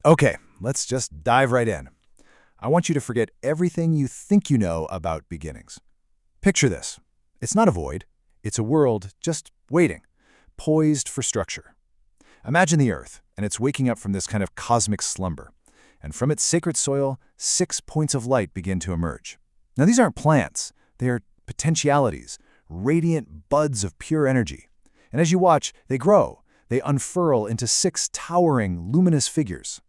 Okay, let's just dive right in. I want you to forget everything you think you know about beginnings. Picture this. It's not a void. It's a world just waiting, poised for structure. Imagine the Earth, and it's waking up from this kind of cosmic slumber. And from its sacred soil, 6 points of light begin to emerge. Now, these aren't plants. They are potentialities, radiant buds of pure energy. And as you watch, they grow. They unfurl into 6 towering, luminous figures.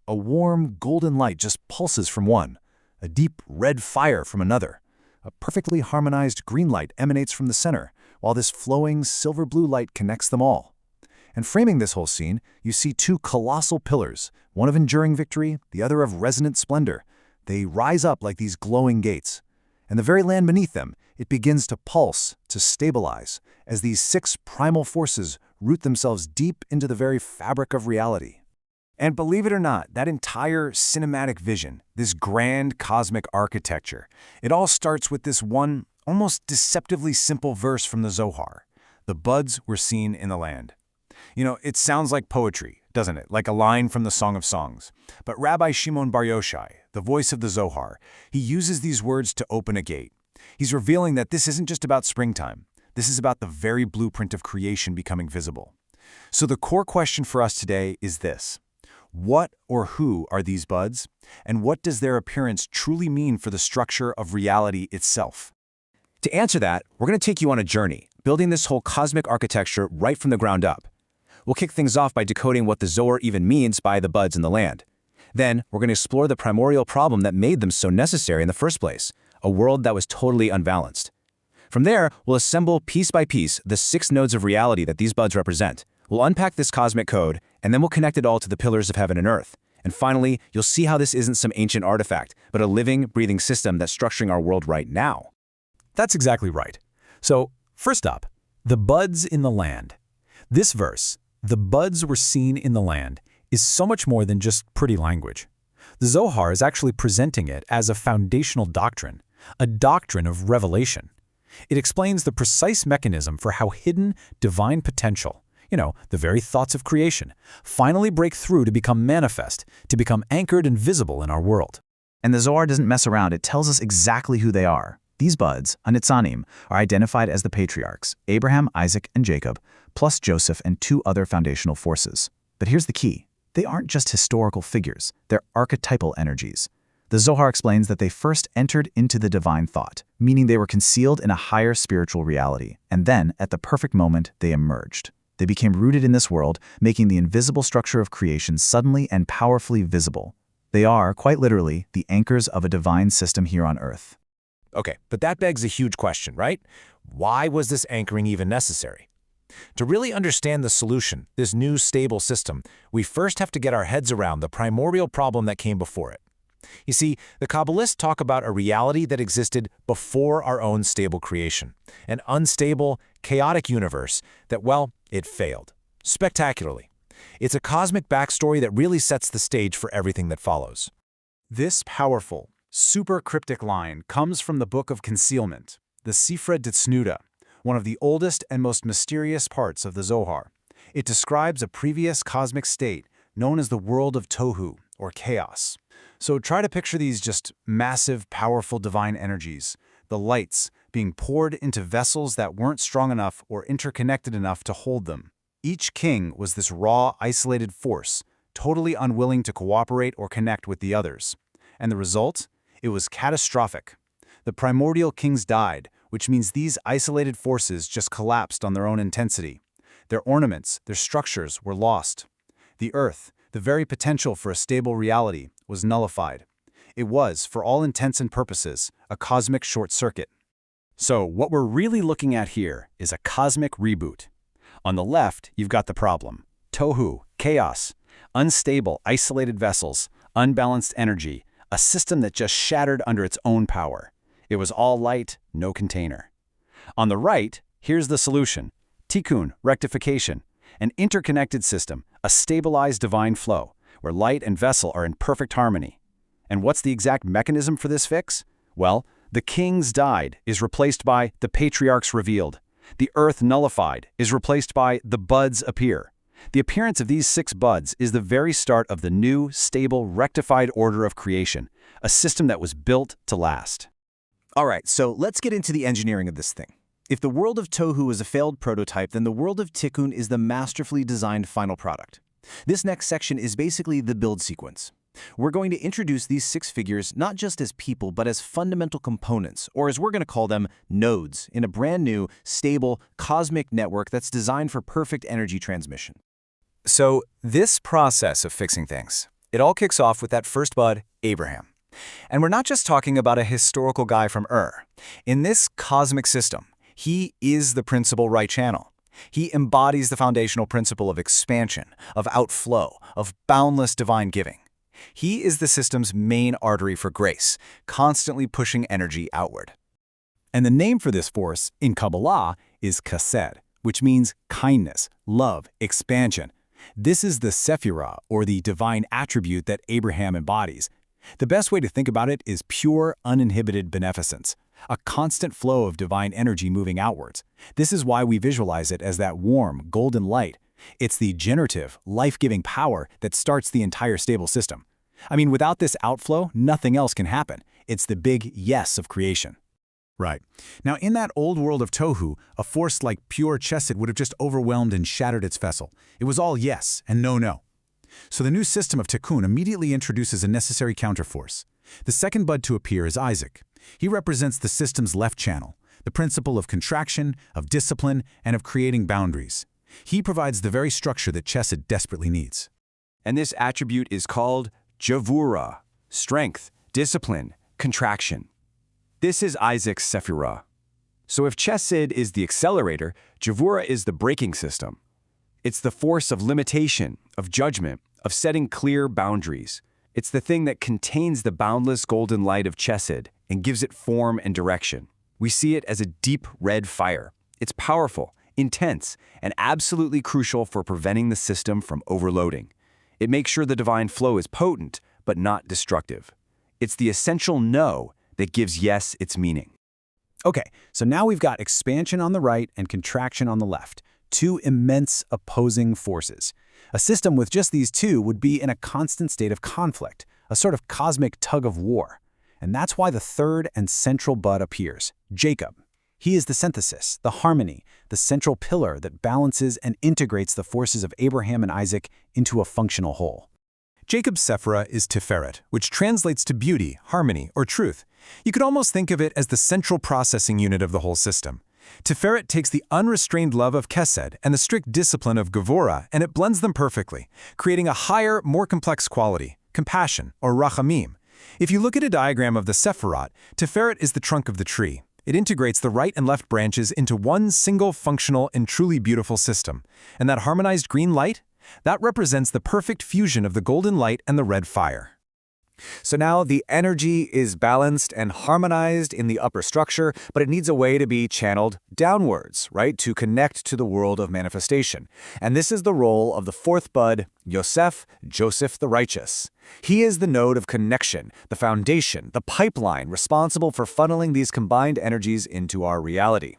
A warm, golden light just pulses from one, a deep red fire from another. A perfectly harmonized green light emanates from the center, while this flowing silver-blue light connects them all. And framing this whole scene, you see 2 colossal pillars, one of enduring victory, the other of resonant splendor. They rise up like these glowing gates. And the very land beneath them, it begins to pulse, to stabilize, as these 6 primal forces root themselves deep into the very fabric of reality. And believe it or not, that entire cinematic vision, this grand cosmic architecture, it all starts with this one, almost deceptively simple verse from the Zohar. The buds were seen in the land. You know, it sounds like poetry, doesn't it? Like a line from the Song of Songs. But Rabbi Shimon Bar Yochai, the voice of the Zohar, he uses these words to open a gate. He's revealing that this isn't just about springtime. This is about the very blueprint of creation becoming visible. So the core question for us today is this. What or who are these buds? And what does their appearance truly mean for the structure of reality itself? To answer that, we're going to take you on a journey, building this whole cosmic architecture right from the ground up. We'll kick things off by decoding what the Zohar even means by the buds in the land. Then, we're going to explore the primordial problem that made them so necessary in the first place, a world that was totally unbalanced. From there, we'll assemble piece by piece the 6 nodes of reality that these buds represent. We'll unpack this cosmic code, and then we'll connect it all to the pillars of heaven and earth. And finally, you'll see how this isn't some ancient artifact, but a living, breathing system that's structuring our world right now. That's exactly right. So, first up, the buds in the land. This verse, the buds were seen in the land, is so much more than just pretty language. The Zohar is actually presenting it as a foundational doctrine, a doctrine of revelation. It explains the precise mechanism for how hidden divine potential, the very thoughts of creation, finally break through to become manifest, to become anchored and visible in our world. And the Zohar doesn't mess around. It tells us exactly who they are. These buds, Anitzanim, are identified as the patriarchs, Abraham, Isaac, and Jacob, plus Joseph and 2 other foundational forces. But here's the key. They aren't just historical figures. They're archetypal energies. The Zohar explains that they first entered into the divine thought, meaning they were concealed in a higher spiritual reality, and then, at the perfect moment, they emerged. They became rooted in this world, making the invisible structure of creation suddenly and powerfully visible. They are, quite literally, the anchors of a divine system here on Earth. Okay, but that begs a huge question, right? Why was this anchoring even necessary? To really understand the solution, this new stable system, we first have to get our heads around the primordial problem that came before it. You see, the Kabbalists talk about a reality that existed before our own stable creation, an unstable, chaotic universe that, well, it failed. Spectacularly. It's a cosmic backstory that really sets the stage for everything that follows. This powerful, super cryptic line comes from the Book of Concealment, the Sefirot, one of the oldest and most mysterious parts of the Zohar. It describes a previous cosmic state known as the world of Tohu, or chaos. So try to picture these just massive, powerful divine energies, the lights being poured into vessels that weren't strong enough or interconnected enough to hold them. Each king was this raw, isolated force, totally unwilling to cooperate or connect with the others. And the result? It was catastrophic. The primordial kings died, which means these isolated forces just collapsed on their own intensity. Their ornaments, their structures were lost. The earth, the very potential for a stable reality, was nullified. It was, for all intents and purposes, a cosmic short circuit. So what we're really looking at here is a cosmic reboot. On the left, you've got the problem. Tohu, chaos, unstable, isolated vessels, unbalanced energy, a system that just shattered under its own power. It was all light, no container. On the right, here's the solution. Tikkun, rectification, an interconnected system, a stabilized divine flow, where light and vessel are in perfect harmony. And what's the exact mechanism for this fix? Well, the kings died is replaced by the patriarchs revealed. The earth nullified is replaced by the buds appear. The appearance of these 6 buds is the very start of the new, stable, rectified order of creation, a system that was built to last. All right, so let's get into the engineering of this thing. If the world of Tohu is a failed prototype, then the world of Tikkun is the masterfully designed final product. This next section is basically the build sequence. We're going to introduce these 6 figures not just as people, but as fundamental components, or as we're going to call them, nodes, in a brand new, stable, cosmic network that's designed for perfect energy transmission. So this process of fixing things, it all kicks off with that first bud, Abraham. And we're not just talking about a historical guy from Ur. In this cosmic system, he is the principal right channel. He embodies the foundational principle of expansion, of outflow, of boundless divine giving. He is the system's main artery for grace, constantly pushing energy outward. And the name for this force in Kabbalah is chesed, which means kindness, love, expansion. This is the sefirot, or the divine attribute that Abraham embodies. The best way to think about it is pure, uninhibited beneficence, a constant flow of divine energy moving outwards. This is why we visualize it as that warm, golden light. It's the generative, life-giving power that starts the entire stable system. I mean, without this outflow, nothing else can happen. It's the big yes of creation. Right. Now, in that old world of Tohu, a force like pure chesed would have just overwhelmed and shattered its vessel. It was all yes and no, no. So the new system of Tikkun immediately introduces a necessary counterforce. The second bud to appear is Isaac. He represents the system's left channel, the principle of contraction, of discipline, and of creating boundaries. He provides the very structure that chesed desperately needs. And this attribute is called Javura, strength, discipline, contraction. This is Isaac's sefirot. So if chesed is the accelerator, Javura is the braking system. It's the force of limitation, of judgment, of setting clear boundaries. It's the thing that contains the boundless golden light of chesed and gives it form and direction. We see it as a deep red fire. It's powerful, intense, and absolutely crucial for preventing the system from overloading. It makes sure the divine flow is potent, but not destructive. It's the essential no that gives yes its meaning. Okay, so now we've got expansion on the right and contraction on the left, 2 immense opposing forces. A system with just these 2 would be in a constant state of conflict, a sort of cosmic tug of war. And that's why the third and central bud appears, Jacob. He is the synthesis, the harmony, the central pillar that balances and integrates the forces of Abraham and Isaac into a functional whole. Jacob's sefirot is tiferet, which translates to beauty, harmony, or truth. You could almost think of it as the central processing unit of the whole system. Tiferet takes the unrestrained love of chesed and the strict discipline of gevura, and it blends them perfectly, creating a higher, more complex quality, compassion, or rachamim. If you look at a diagram of the sefirot, tiferet is the trunk of the tree. It integrates the right and left branches into one single functional and truly beautiful system. And that harmonized green light? That represents the perfect fusion of the golden light and the red fire. So now the energy is balanced and harmonized in the upper structure, but it needs a way to be channeled downwards, right, to connect to the world of manifestation. And this is the role of the fourth bud, Yosef, Joseph the Righteous. He is the node of connection, the foundation, the pipeline responsible for funneling these combined energies into our reality.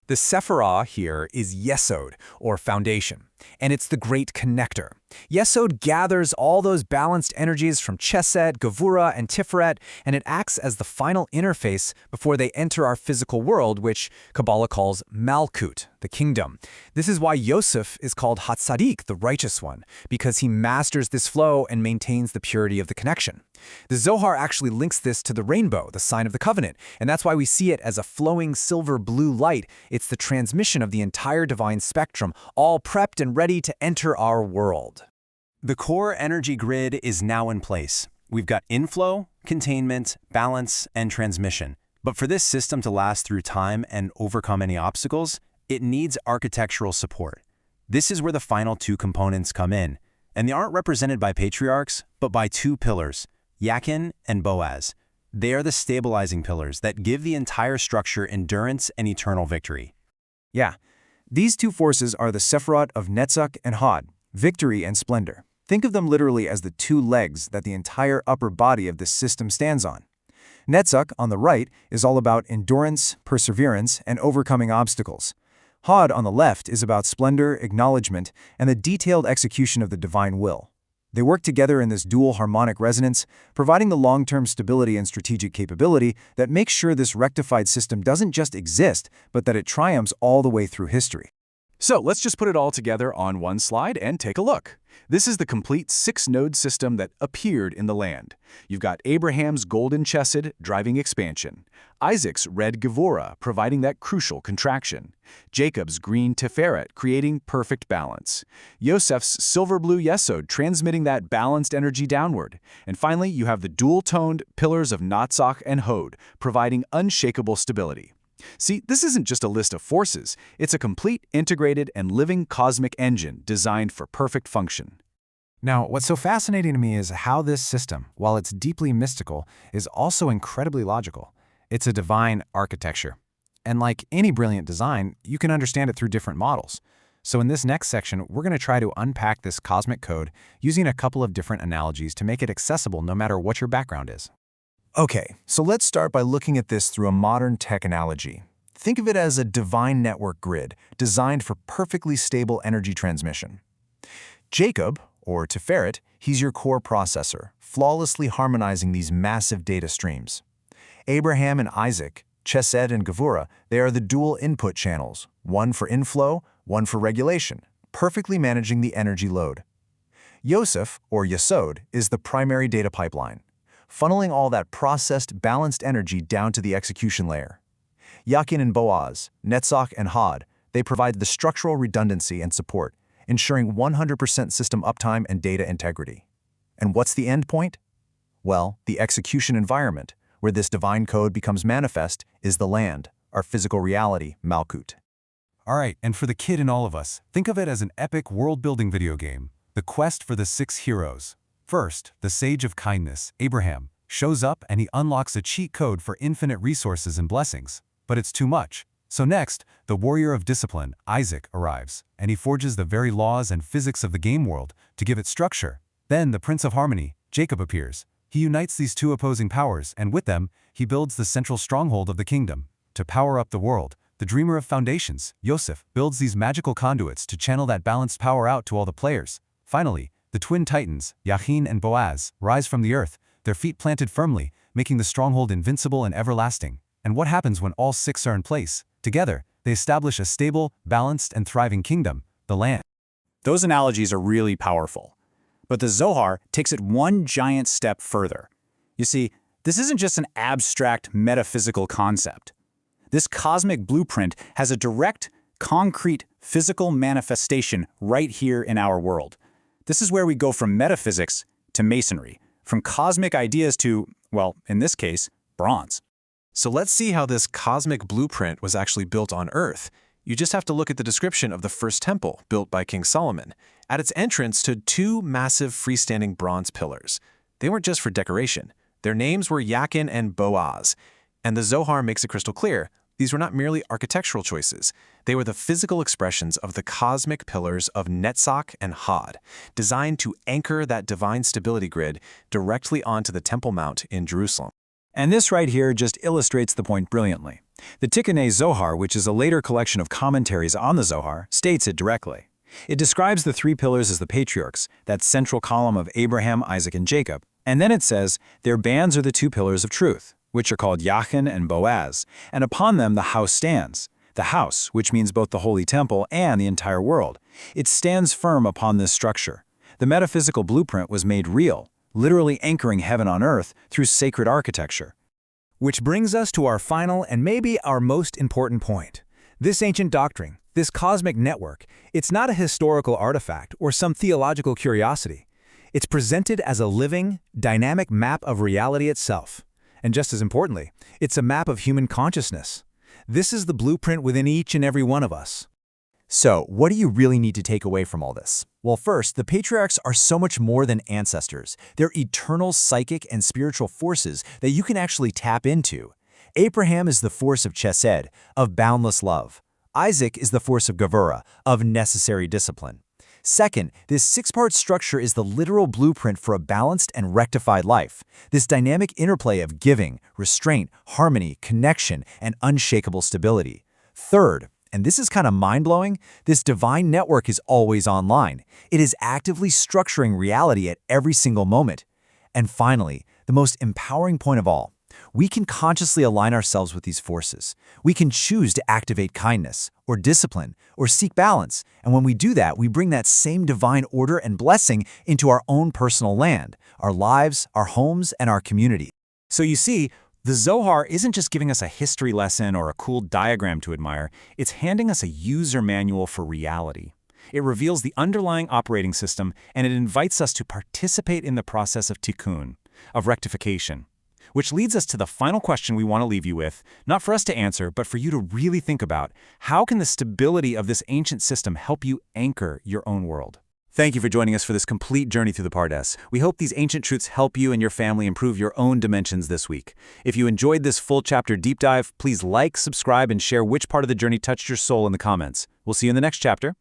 The Sephirah here is Yesod, or foundation, and it's the great connector. Yesod gathers all those balanced energies from Chesed, Gevura, and Tiferet, and it acts as the final interface before they enter our physical world, which Kabbalah calls Malkut, the kingdom. This is why Yosef is called Hatzadik, the righteous one, because he masters this flow and maintains the purity of the connection. The Zohar actually links this to the rainbow, the sign of the covenant, and that's why we see it as a flowing silver-blue light. It's the transmission of the entire divine spectrum, all prepped and ready to enter our world. The core energy grid is now in place. We've got inflow, containment, balance, and transmission. But for this system to last through time and overcome any obstacles, it needs architectural support. This is where the final two components come in, and they aren't represented by patriarchs, but by two pillars, Yakin and Boaz. They are the stabilizing pillars that give the entire structure endurance and eternal victory. Yeah, these two forces are the Sefirot of Netzach and Hod, victory and splendor. Think of them literally as the two legs that the entire upper body of this system stands on. Netzach, on the right, is all about endurance, perseverance, and overcoming obstacles. Hod on the left is about splendor, acknowledgement, and the detailed execution of the divine will. They work together in this dual harmonic resonance, providing the long-term stability and strategic capability that makes sure this rectified system doesn't just exist, but that it triumphs all the way through history. So let's just put it all together on one slide and take a look. This is the complete 6-node system that appeared in the land. You've got Abraham's golden chesed driving expansion, Isaac's red Gevurah providing that crucial contraction, Jacob's green Tiferet creating perfect balance, Yosef's silver-blue Yesod transmitting that balanced energy downward, and finally you have the dual-toned pillars of Netzach and Hod providing unshakable stability. See, this isn't just a list of forces, it's a complete, integrated, and living cosmic engine designed for perfect function. Now, what's so fascinating to me is how this system, while it's deeply mystical, is also incredibly logical. It's a divine architecture. And like any brilliant design, you can understand it through different models. So in this next section, we're going to try to unpack this cosmic code using a couple of different analogies to make it accessible no matter what your background is. Okay, so let's start by looking at this through a modern tech analogy. Think of it as a divine network grid designed for perfectly stable energy transmission. Jacob, or Tiferet, he's your core processor, flawlessly harmonizing these massive data streams. Abraham and Isaac, Chesed and Gevurah, they are the dual input channels, one for inflow, one for regulation, perfectly managing the energy load. Yosef, or Yesod, is the primary data pipeline, funneling all that processed, balanced energy down to the execution layer. Yakin and Boaz, Netzach and Hod, they provide the structural redundancy and support, ensuring 100% system uptime and data integrity. And what's the end point? Well, the execution environment, where this divine code becomes manifest, is the land, our physical reality, Malkut. All right, and for the kid in all of us, think of it as an epic world-building video game, the quest for the 6 heroes. First, the Sage of Kindness, Abraham, shows up and he unlocks a cheat code for infinite resources and blessings. But it's too much. So next, the Warrior of Discipline, Isaac, arrives, and he forges the very laws and physics of the game world to give it structure. Then the Prince of Harmony, Jacob, appears. He unites these two opposing powers, and with them, he builds the central stronghold of the kingdom. To power up the world, the Dreamer of Foundations, Yosef, builds these magical conduits to channel that balanced power out to all the players. Finally, the twin titans, Yachin and Boaz, rise from the earth, their feet planted firmly, making the stronghold invincible and everlasting. And what happens when all 6 are in place? Together, they establish a stable, balanced, and thriving kingdom, the land. Those analogies are really powerful. But the Zohar takes it one giant step further. You see, this isn't just an abstract metaphysical concept. This cosmic blueprint has a direct, concrete, physical manifestation right here in our world. This is where we go from metaphysics to masonry, from cosmic ideas to, well, in this case, bronze. So let's see how this cosmic blueprint was actually built on Earth. You just have to look at the description of the first temple, built by King Solomon. At its entrance stood 2 massive freestanding bronze pillars. They weren't just for decoration. Their names were Yakin and Boaz. And the Zohar makes it crystal clear, these were not merely architectural choices. They were the physical expressions of the cosmic pillars of Netzach and Hod, designed to anchor that divine stability grid directly onto the Temple Mount in Jerusalem. And this right here just illustrates the point brilliantly. The Tikkunei Zohar, which is a later collection of commentaries on the Zohar, states it directly. It describes the 3 pillars as the patriarchs, that central column of Abraham, Isaac, and Jacob, and then it says, their bands are the 2 pillars of truth, which are called Yachin and Boaz, and upon them the house stands. The house, which means both the Holy Temple and the entire world. It stands firm upon this structure. The metaphysical blueprint was made real, literally anchoring heaven on earth through sacred architecture. Which brings us to our final and maybe our most important point. This ancient doctrine, this cosmic network, it's not a historical artifact or some theological curiosity. It's presented as a living, dynamic map of reality itself. And just as importantly, it's a map of human consciousness. This is the blueprint within each and every one of us. So, what do you really need to take away from all this? Well, first, the patriarchs are so much more than ancestors. They're eternal psychic and spiritual forces that you can actually tap into. Abraham is the force of chesed, of boundless love. Isaac is the force of Gevurah, of necessary discipline. Second, this 6-part structure is the literal blueprint for a balanced and rectified life. This dynamic interplay of giving, restraint, harmony, connection, and unshakable stability. Third, And this is kind of mind-blowing. This divine network is always online. It is actively structuring reality at every single moment. And finally, the most empowering point of all, we can consciously align ourselves with these forces. We can choose to activate kindness, or discipline, or seek balance. And when we do that, we bring that same divine order and blessing into our own personal land, our lives, our homes, and our community. So you see, the Zohar isn't just giving us a history lesson or a cool diagram to admire, it's handing us a user manual for reality. It reveals the underlying operating system, and it invites us to participate in the process of tikkun, of rectification. Which leads us to the final question we want to leave you with, not for us to answer, but for you to really think about. How can the stability of this ancient system help you anchor your own world? Thank you for joining us for this complete journey through the Pardes. We hope these ancient truths help you and your family improve your own dimensions this week. If you enjoyed this full chapter deep dive, please like, subscribe, and share which part of the journey touched your soul in the comments. We'll see you in the next chapter.